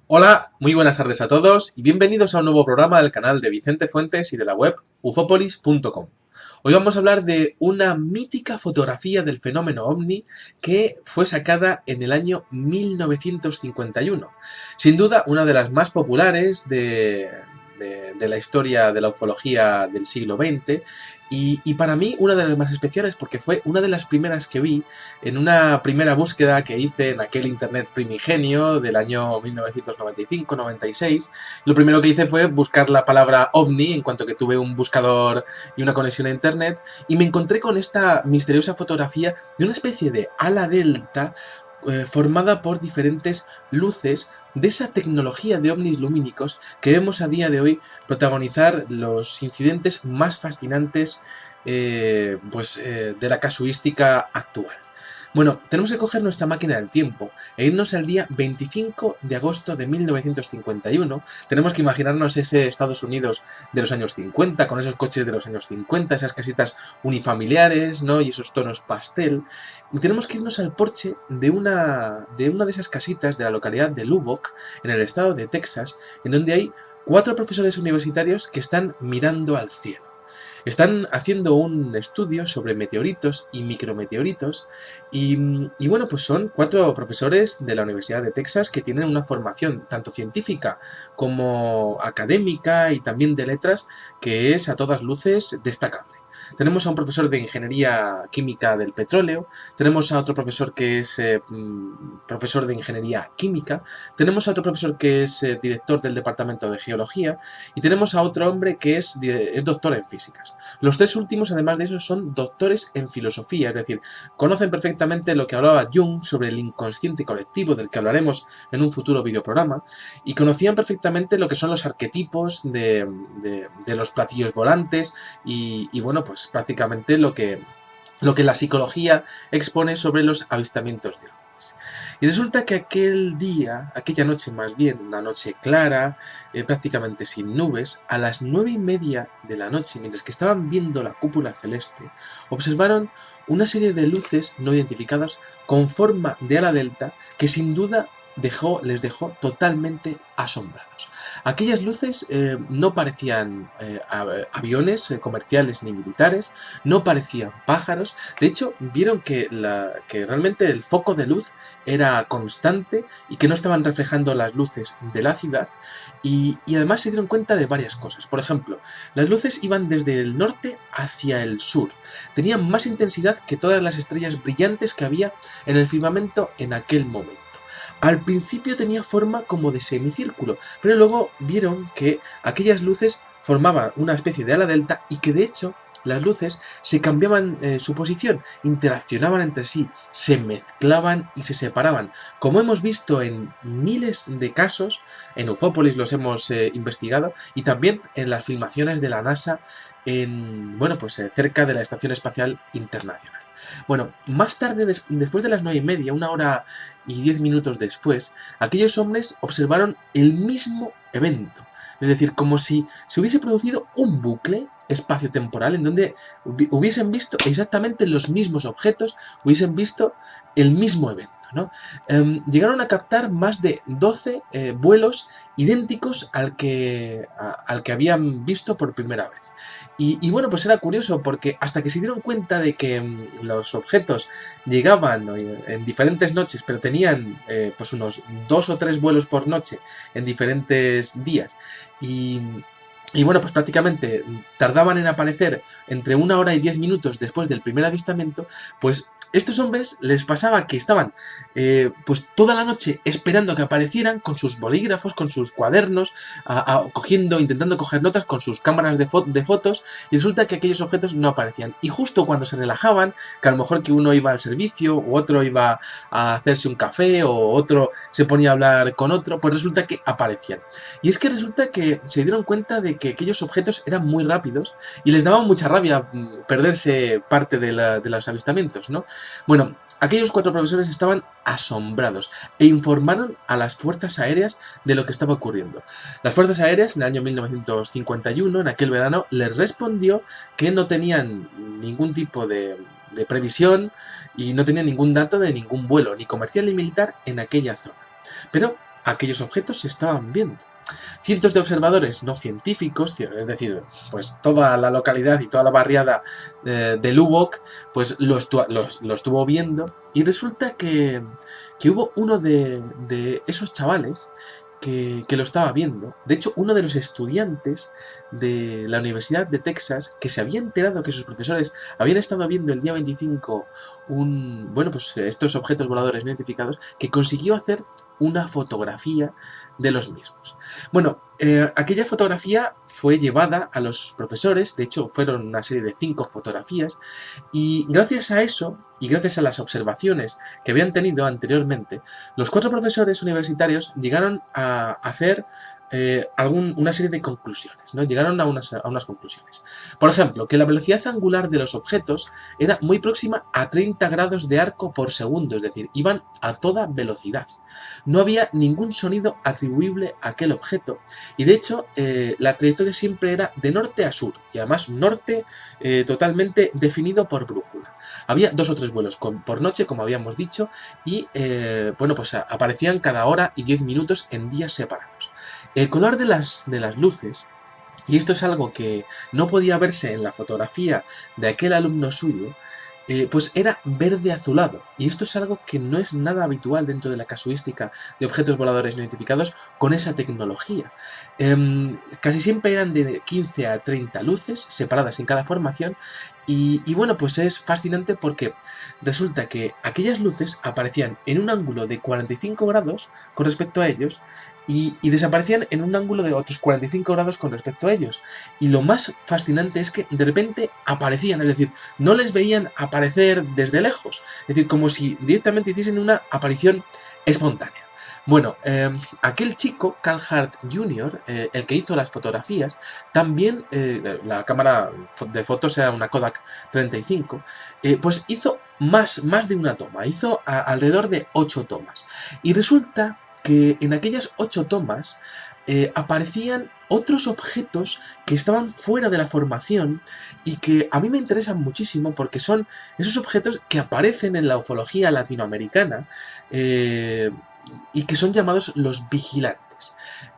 Hola, muy buenas tardes a todos y bienvenidos a un nuevo programa del canal de Vicente Fuentes y de la web ufopolis.com. Hoy vamos a hablar de una mítica fotografía del fenómeno ovni que fue sacada en el año 1951. Sin duda, una de las más populares de la historia de la ufología del siglo XX y para mí una de las más especiales porque fue una de las primeras que vi en una primera búsqueda que hice en aquel internet primigenio del año 1995-96. Lo primero que hice fue buscar la palabra ovni en cuanto que tuve un buscador y una conexión a internet y me encontré con esta misteriosa fotografía de una especie de ala delta formada por diferentes luces de esa tecnología de ovnis lumínicos que vemos a día de hoy protagonizar los incidentes más fascinantes de la casuística actual. Bueno, tenemos que coger nuestra máquina del tiempo e irnos al día 25 de agosto de 1951. Tenemos que imaginarnos ese Estados Unidos de los años 50, con esos coches de los años 50, esas casitas unifamiliares, ¿no? Y esos tonos pastel. Y tenemos que irnos al porche de una de esas casitas de la localidad de Lubbock, en el estado de Texas, en donde hay 4 profesores universitarios que están mirando al cielo. Están haciendo un estudio sobre meteoritos y micrometeoritos y bueno, pues son 4 profesores de la Universidad de Texas que tienen una formación tanto científica como académica y también de letras que es a todas luces destacable. Tenemos a un profesor de Ingeniería Química del Petróleo, tenemos a otro profesor que es profesor de Ingeniería Química, tenemos a otro profesor que es director del Departamento de Geología y tenemos a otro hombre que es doctor en físicas. Los 3 últimos, además de eso, son doctores en filosofía, es decir, conocen perfectamente lo que hablaba Jung sobre el inconsciente colectivo, del que hablaremos en un futuro videoprograma, y conocían perfectamente lo que son los arquetipos de los platillos volantes y bueno, pues prácticamente lo que la psicología expone sobre los avistamientos de ovnis. Y resulta que aquel día, aquella noche más bien, una noche clara, prácticamente sin nubes, a las 9:30 de la noche, mientras que estaban viendo la cúpula celeste, observaron una serie de luces no identificadas con forma de ala delta que sin duda les dejó totalmente asombrados. Aquellas luces no parecían aviones comerciales ni militares, no parecían pájaros, de hecho vieron que realmente el foco de luz era constante y que no estaban reflejando las luces de la ciudad y además se dieron cuenta de varias cosas. Por ejemplo, las luces iban desde el norte hacia el sur, tenían más intensidad que todas las estrellas brillantes que había en el firmamento en aquel momento. Al principio tenía forma como de semicírculo, pero luego vieron que aquellas luces formaban una especie de ala delta y que de hecho las luces se cambiaban su posición, interaccionaban entre sí, se mezclaban y se separaban. Como hemos visto en miles de casos, en Ufópolis los hemos investigado y también en las filmaciones de la NASA cerca de la Estación Espacial Internacional. Bueno, más tarde, después de las 9:30, 1 hora y 10 minutos después, aquellos hombres observaron el mismo evento. Es decir, como si se hubiese producido un bucle espaciotemporal en donde hubiesen visto exactamente los mismos objetos, hubiesen visto el mismo evento, ¿no? Llegaron a captar más de 12 vuelos idénticos al que habían visto por primera vez. Y bueno, pues era curioso porque hasta que se dieron cuenta de que los objetos llegaban en diferentes noches, pero tenían pues unos 2 o 3 vuelos por noche en diferentes días y bueno, pues prácticamente tardaban en aparecer entre 1 hora y 10 minutos después del primer avistamiento, pues estos hombres les pasaba que estaban pues toda la noche esperando que aparecieran con sus bolígrafos, con sus cuadernos, intentando coger notas con sus cámaras de fotos y resulta que aquellos objetos no aparecían. Y justo cuando se relajaban, que a lo mejor que uno iba al servicio, o otro iba a hacerse un café, o otro se ponía a hablar con otro, pues resulta que aparecían. Y es que resulta que se dieron cuenta de que aquellos objetos eran muy rápidos y les daba mucha rabia perderse parte de los avistamientos, ¿no? Bueno, aquellos 4 profesores estaban asombrados e informaron a las fuerzas aéreas de lo que estaba ocurriendo. Las fuerzas aéreas en el año 1951, en aquel verano, les respondió que no tenían ningún tipo de previsión y no tenían ningún dato de ningún vuelo, ni comercial ni militar, en aquella zona. Pero aquellos objetos se estaban viendo. Cientos de observadores no científicos, es decir, pues toda la localidad y toda la barriada de Lubbock, pues lo estuvo viendo, y resulta que hubo uno de esos chavales que lo estaba viendo. De hecho, uno de los estudiantes de la Universidad de Texas, que se había enterado que sus profesores habían estado viendo el día 25 pues estos objetos voladores no identificados, que consiguió hacer una fotografía de los mismos. Bueno, aquella fotografía fue llevada a los profesores, de hecho fueron una serie de 5 fotografías, y gracias a eso, y gracias a las observaciones que habían tenido anteriormente, los 4 profesores universitarios llegaron a hacer una serie de conclusiones, ¿no? Llegaron a unas conclusiones. Por ejemplo, que la velocidad angular de los objetos era muy próxima a 30 grados de arco por segundo, es decir, iban a toda velocidad. No había ningún sonido atribuible a aquel objeto, y de hecho la trayectoria siempre era de norte a sur, y además norte totalmente definido por brújula. Había 2 o 3 vuelos por noche, como habíamos dicho, y pues aparecían cada hora y 10 minutos en días separados. El color de las luces, y esto es algo que no podía verse en la fotografía de aquel alumno suyo, pues era verde azulado, y esto es algo que no es nada habitual dentro de la casuística de objetos voladores no identificados con esa tecnología. Casi siempre eran de 15 a 30 luces separadas en cada formación, y bueno, pues es fascinante porque resulta que aquellas luces aparecían en un ángulo de 45 grados con respecto a ellos, y desaparecían en un ángulo de otros 45 grados con respecto a ellos. Y lo más fascinante es que de repente aparecían, es decir, no les veían aparecer desde lejos, es decir, como si directamente hiciesen una aparición espontánea. Bueno, aquel chico, Carl Hart Jr., el que hizo las fotografías, también, la cámara de fotos era una Kodak 35, pues hizo más de una toma, hizo alrededor de 8 tomas. Y resulta que en aquellas 8 tomas aparecían otros objetos que estaban fuera de la formación y que a mí me interesan muchísimo porque son esos objetos que aparecen en la ufología latinoamericana y que son llamados los vigilantes.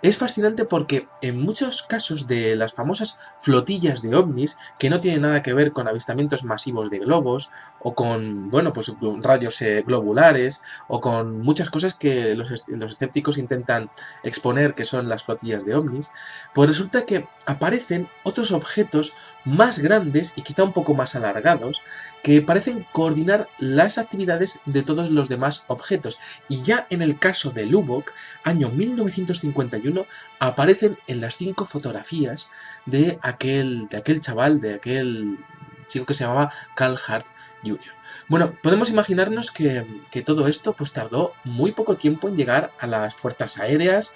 Es fascinante porque en muchos casos de las famosas flotillas de ovnis, que no tienen nada que ver con avistamientos masivos de globos, o con, bueno, pues rayos globulares, o con muchas cosas que los escépticos intentan exponer que son las flotillas de ovnis, pues resulta que aparecen otros objetos más grandes y quizá un poco más alargados, que parecen coordinar las actividades de todos los demás objetos. Y ya en el caso de Lubbock, año 1951, aparecen en las 5 fotografías de aquel chaval, de aquel chico que se llamaba Carl Hart Jr. Bueno, podemos imaginarnos que todo esto pues tardó muy poco tiempo en llegar a las fuerzas aéreas,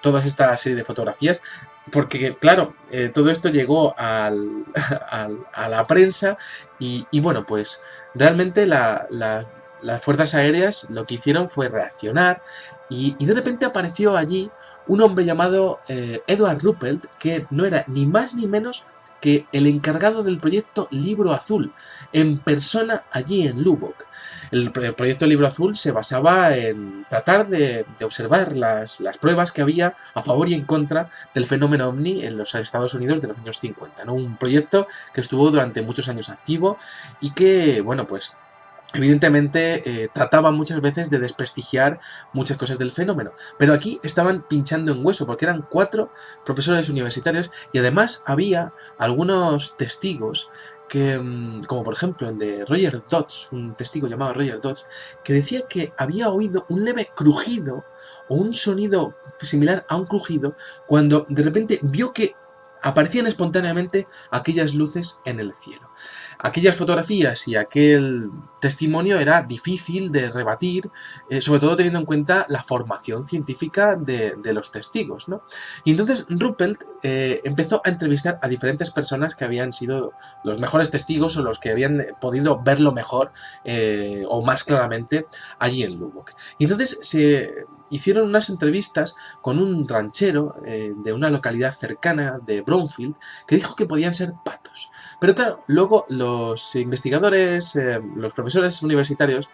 toda esta serie de fotografías, porque claro, todo esto llegó a la prensa y bueno, pues realmente las fuerzas aéreas lo que hicieron fue reaccionar y de repente apareció allí un hombre llamado Edward Ruppelt, que no era ni más ni menos que el encargado del proyecto Libro Azul, en persona allí en Lubbock. El proyecto Libro Azul se basaba en tratar de observar las pruebas que había a favor y en contra del fenómeno ovni en los Estados Unidos de los años 50, ¿no? Un proyecto que estuvo durante muchos años activo y que, bueno, pues evidentemente trataba muchas veces de desprestigiar muchas cosas del fenómeno, pero aquí estaban pinchando en hueso porque eran 4 profesores universitarios y además había algunos testigos que, como por ejemplo el de Roger Dodds, un testigo llamado Roger Dodds, que decía que había oído un leve crujido o un sonido similar a un crujido cuando de repente vio que aparecían espontáneamente aquellas luces en el cielo. Aquellas fotografías y aquel testimonio era difícil de rebatir, sobre todo teniendo en cuenta la formación científica de los testigos, ¿no? Y entonces Ruppelt empezó a entrevistar a diferentes personas que habían sido los mejores testigos o los que habían podido verlo mejor o más claramente allí en Lubbock. Y entonces hicieron unas entrevistas con un ranchero de una localidad cercana de Brownfield que dijo que podían ser patos. Pero claro, luego los investigadores, los profesores universitarios,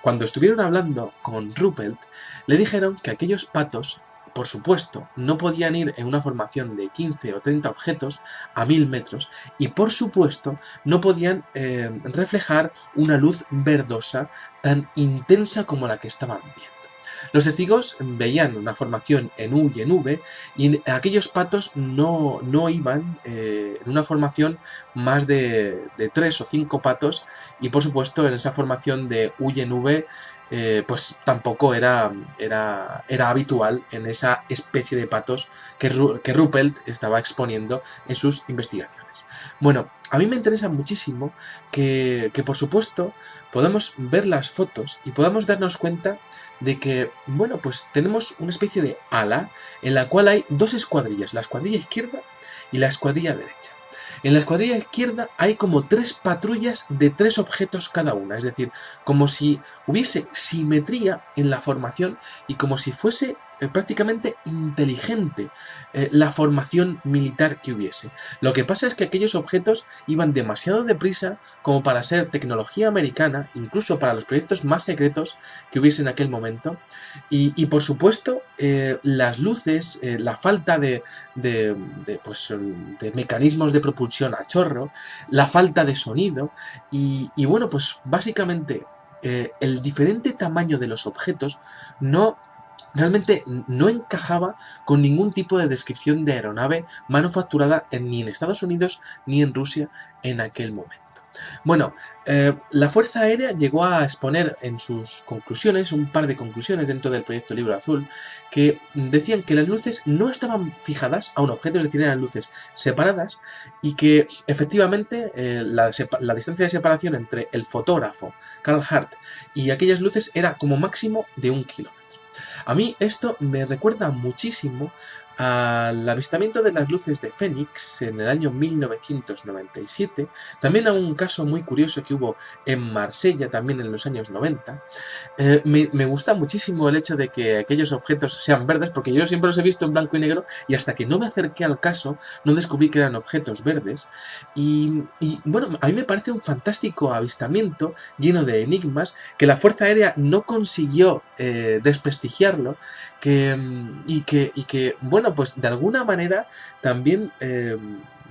cuando estuvieron hablando con Ruppelt, le dijeron que aquellos patos, por supuesto, no podían ir en una formación de 15 o 30 objetos a 1000 metros y, por supuesto, no podían reflejar una luz verdosa tan intensa como la que estaban viendo. Los testigos veían una formación en U y en V y aquellos patos no iban en una formación más de 3 o 5 patos y, por supuesto, en esa formación de U y en V pues tampoco era habitual en esa especie de patos que Ruppelt estaba exponiendo en sus investigaciones. Bueno, a mí me interesa muchísimo que por supuesto podamos ver las fotos y podamos darnos cuenta de que, bueno, pues tenemos una especie de ala en la cual hay dos escuadrillas, la escuadrilla izquierda y la escuadrilla derecha. En la escuadrilla izquierda hay como 3 patrullas de 3 objetos cada una, es decir, como si hubiese simetría en la formación y como si fuese prácticamente inteligente la formación militar que hubiese. Lo que pasa es que aquellos objetos iban demasiado deprisa como para ser tecnología americana, incluso para los proyectos más secretos que hubiese en aquel momento, y por supuesto las luces, la falta de mecanismos de propulsión a chorro, la falta de sonido y bueno, pues básicamente el diferente tamaño de los objetos realmente no encajaba con ningún tipo de descripción de aeronave manufacturada ni en Estados Unidos ni en Rusia en aquel momento. Bueno, la Fuerza Aérea llegó a exponer en sus conclusiones, un par de conclusiones dentro del proyecto Libro Azul, que decían que las luces no estaban fijadas a un objeto, es decir, eran luces separadas, y que efectivamente la distancia de separación entre el fotógrafo, Carl Hart, y aquellas luces era como máximo de 1 kilómetro. A mí esto me recuerda muchísimo al avistamiento de las luces de Fénix en el año 1997, también a un caso muy curioso que hubo en Marsella también en los años 90. Me gusta muchísimo el hecho de que aquellos objetos sean verdes, porque yo siempre los he visto en blanco y negro y hasta que no me acerqué al caso no descubrí que eran objetos verdes y bueno, a mí me parece un fantástico avistamiento lleno de enigmas que la Fuerza Aérea no consiguió desprestigiarlo y que, bueno, pues de alguna manera también,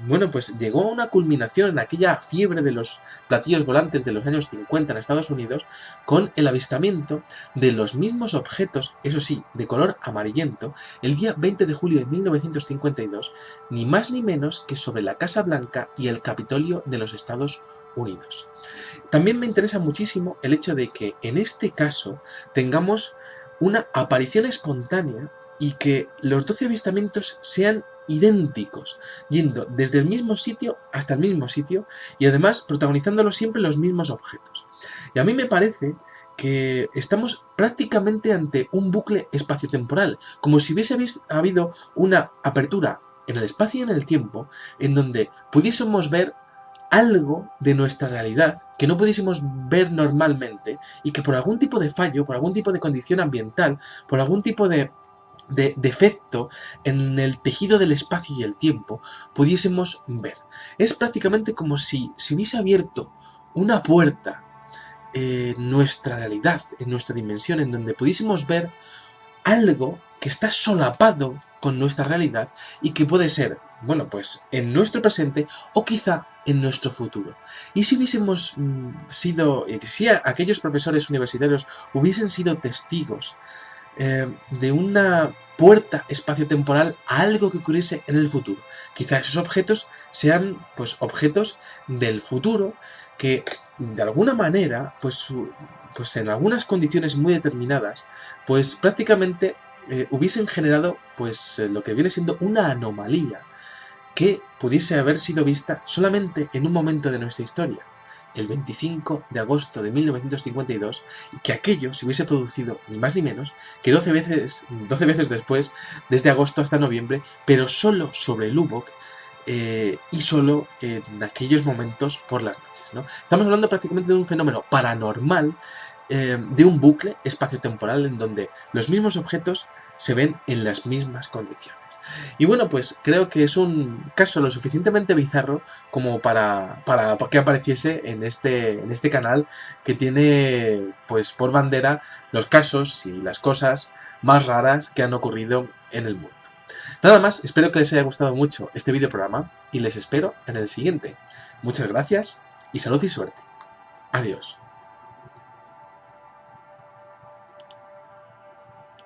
bueno, pues llegó a una culminación en aquella fiebre de los platillos volantes de los años 50 en Estados Unidos con el avistamiento de los mismos objetos, eso sí, de color amarillento, el día 20 de julio de 1952, ni más ni menos que sobre la Casa Blanca y el Capitolio de los Estados Unidos. También me interesa muchísimo el hecho de que en este caso tengamos una aparición espontánea y que los 12 avistamientos sean idénticos, yendo desde el mismo sitio hasta el mismo sitio y además protagonizándolo siempre los mismos objetos. Y a mí me parece que estamos prácticamente ante un bucle espaciotemporal, como si hubiese habido una apertura en el espacio y en el tiempo en donde pudiésemos ver algo de nuestra realidad que no pudiésemos ver normalmente y que por algún tipo de fallo, por algún tipo de condición ambiental, por algún tipo de defecto en el tejido del espacio y el tiempo, pudiésemos ver. Es prácticamente como si se hubiese abierto una puerta en nuestra realidad, en nuestra dimensión, en donde pudiésemos ver algo que está solapado con nuestra realidad y que puede ser, bueno, pues en nuestro presente o quizá en nuestro futuro. Y si hubiésemos si aquellos profesores universitarios hubiesen sido testigos de una puerta espaciotemporal a algo que ocurriese en el futuro, quizá esos objetos sean pues objetos del futuro que de alguna manera pues en algunas condiciones muy determinadas pues prácticamente hubiesen generado pues lo que viene siendo una anomalía que pudiese haber sido vista solamente en un momento de nuestra historia, el 25 de agosto de 1952, y que aquello se hubiese producido ni más ni menos que 12 veces después, desde agosto hasta noviembre, pero solo sobre Lubbock y solo en aquellos momentos por las noches, ¿no? Estamos hablando prácticamente de un fenómeno paranormal de un bucle espaciotemporal en donde los mismos objetos se ven en las mismas condiciones. Y bueno, pues creo que es un caso lo suficientemente bizarro como para que apareciese en este canal, que tiene pues por bandera los casos y las cosas más raras que han ocurrido en el mundo. Nada más, espero que les haya gustado mucho este videoprograma y les espero en el siguiente. Muchas gracias y salud y suerte. Adiós.